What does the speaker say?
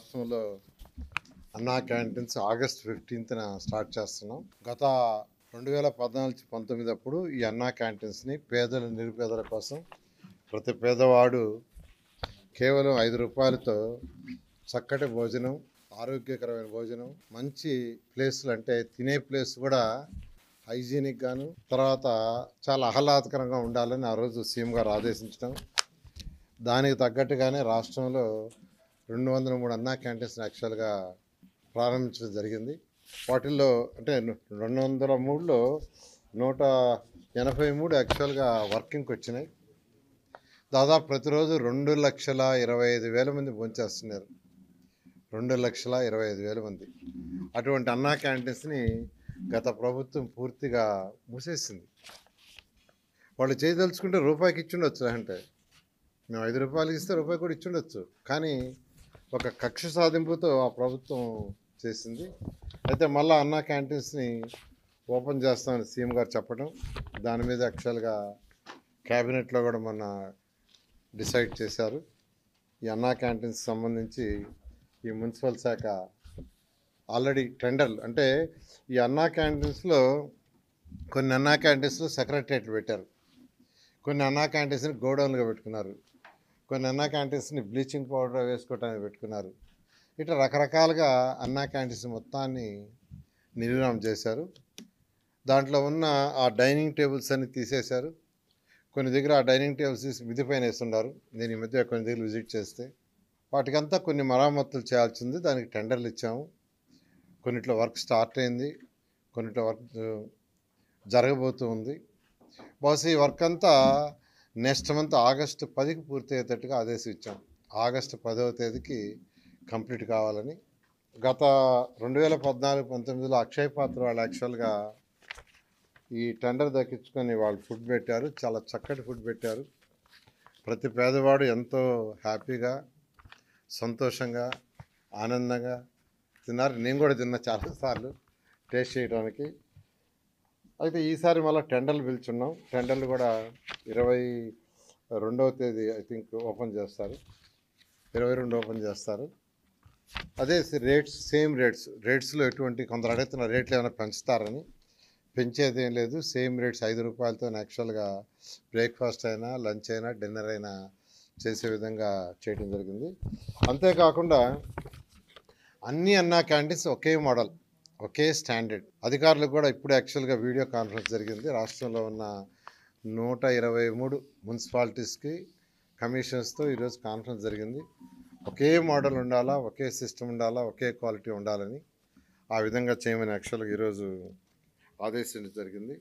రాష్ట్రంలో అన్నా canteens August 15న start చేస్తున్నాం. గత 2014-19 అప్పుడు ఈ అన్నా క్యాంటీన్స్ని పేదలు నిరుపేదల కోసం ప్రతి పేదవాడు కేవలం 5 రూపాయలతో చక్కటి భోజనం, ఆరోగ్యకరమైన భోజనం, మంచి ప్లేసులు అంటే తినే ప్లేస్ కూడా హైజీనిక్ గాను, తర్వాత చాలా ఆహ్లాదకరంగా ఉండాలని ఆ రోజు సీఎం గారు ఆదేశించడం, దానికి తగ్గట్టుగానే రాష్ట్రంలో 203 అన్నా క్యాంటీన్స్ యాక్చువల్గా ప్రారంభించడం జరిగింది. వాటిల్లో అంటే 203లో 183 యాక్చువల్గా వర్కింగ్కి వచ్చినాయి. దాదాపు ప్రతిరోజు 2,25,000 మంది భోంచేస్తున్నారు. 2,25,000 మంది. అటువంటి అన్నా క్యాంటీన్స్ని గత ప్రభుత్వం పూర్తిగా మూసేసింది. వాళ్ళు చేయదలుచుకుంటే రూపాయికి ఇచ్చుండొచ్చు, అంటే మేము 5 రూపాయలకి ఇస్తే రూపాయి కూడా ఇచ్చుండొచ్చు. కానీ ఒక కక్ష సాధింపుతో ఆ ప్రభుత్వం చేసింది. అయితే మళ్ళీ అన్నా క్యాంటీన్స్ని ఓపెన్ చేస్తామని సీఎం గారు చెప్పడం, దాని మీద యాక్చువల్గా క్యాబినెట్లో కూడా మొన్న డిసైడ్ చేశారు. ఈ అన్నా క్యాంటీన్స్ సంబంధించి ఈ మున్సిపల్ శాఖ ఆల్రెడీ టెండర్లు, అంటే ఈ అన్నా క్యాంటీన్స్లో కొన్ని అన్నా క్యాంటీన్స్లో సెక్రటరియట్లు పెట్టారు, కొన్ని అన్నా క్యాంటీన్స్ని గోడౌన్లుగా పెట్టుకున్నారు, కొన్ని అన్నా క్యాంటీన్స్ని బ్లీచింగ్ పౌడర్ వేసుకోవడానికి పెట్టుకున్నారు. ఇట్లా రకరకాలుగా అన్నా క్యాంటీన్స్ మొత్తాన్ని నిర్వీర్యం చేశారు. దాంట్లో ఉన్న ఆ డైనింగ్ టేబుల్స్ అన్ని తీసేశారు. కొన్ని దగ్గర ఆ డైనింగ్ టేబుల్స్ తీసి మిద్ది పైన వేస్తున్నారు. నేను ఈ మధ్య కొన్ని దగ్గర విజిట్ చేస్తే వాటికంతా కొన్ని మరామతులు చేయాల్సింది. దానికి టెండర్లు ఇచ్చాము. కొన్నిట్లో వర్క్ స్టార్ట్ అయింది, కొన్నిట్లో వర్క్ జరగబోతూ ఉంది. బహుశా ఈ వర్క్ అంతా నెక్స్ట్ మంత్ ఆగస్టు 10కి పూర్తి అయ్యేటట్టుగా ఆదేశించాం. ఆగస్టు 10వ తేదీకి కంప్లీట్ కావాలని. గత 2014-19లో అక్షయ్ పాత్ర వాళ్ళు యాక్చువల్గా ఈ టెండర్ దక్కించుకొని వాళ్ళు ఫుడ్ పెట్టారు, చాలా చక్కటి ఫుడ్ పెట్టారు. ప్రతి పేదవాడు ఎంతో హ్యాపీగా, సంతోషంగా, ఆనందంగా తిన్నారు. నేను కూడా తిన్నా చాలాసార్లు టేస్ట్ చేయడానికి. అయితే ఈసారి మళ్ళీ టెండర్లు పిలుచున్నాం. టెండర్లు కూడా 22వ తేదీ ఐ థింక్ ఓపెన్ చేస్తారు, 22 ఓపెన్ చేస్తారు. అదే రేట్స్ సేమ్ రేట్స్లో ఎటువంటి కొందరు అడుగుతున్న రేట్లు ఏమైనా పెంచుతారని. పెంచేది ఏం లేదు, సేమ్ రేట్స్ 5 రూపాయలతో యాక్చువల్గా బ్రేక్ఫాస్ట్ అయినా, లంచ్ అయినా, డిన్నర్ అయినా చేసే విధంగా చేయడం జరిగింది. అంతేకాకుండా అన్ని అన్నా క్యాంటీన్స్ ఒకే మోడల్, ఒకే స్టాండర్డ్. అధికారులకు కూడా ఇప్పుడు యాక్చువల్గా వీడియో కాన్ఫరెన్స్ జరిగింది. రాష్ట్రంలో ఉన్న 123 మున్సిపాలిటీస్కి కమిషనర్స్తో ఈరోజు కాన్ఫరెన్స్ జరిగింది. ఒకే మోడల్ ఉండాలా, ఒకే సిస్టమ్ ఉండాలా, ఒకే క్వాలిటీ ఉండాలని ఆ విధంగా చేయమని యాక్చువల్గా ఈరోజు ఆదేశించడం జరిగింది.